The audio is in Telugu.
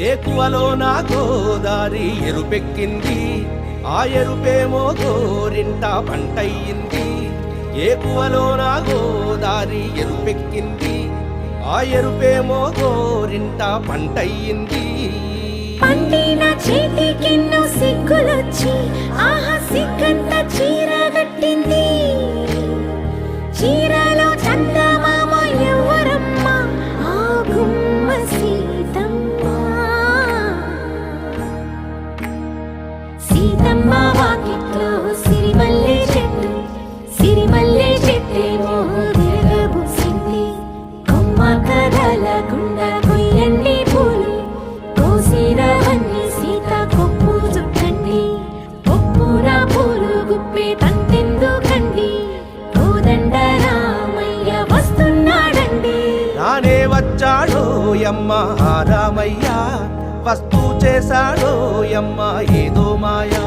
ఏకువలో నా గోదారి ఎరుపెక్కింది, ఆ ఎరుపేమో గోరింట పంటయ్యింది. ఏకువలో నా గోదారి ఎరుపెక్కింది, ఆ ఎరుపేమో గోరింట పంటయ్యింది. పండిన చేతికెన్నో సిగ్గులొచ్చి ఆహా సిగ్గంత చీర కట్టింది. చీరలో చందమామ ఎవరమ్మ, ఆ గుమ్మ సీతమ్మ. సీతమ్మ వాకిట్లో సిరిమల్లె చెట్టు, సిరిమల్లె చెట్టేమో విరగబూసింది. కొమ్మ కదలకుండా కొయ్యండి పూలు, కోసిరవన్నీ సీత కొప్పు చుట్టండి. కొప్పున పూలు గుప్పే తంతెందుకండి, కోదండ రామయ్య వస్తున్నాడండి. రానే వచ్చాడో యమ్మ ఆ రామయ్య, వస్తూ చేశాడో యమ్మ ఏదో మాయా.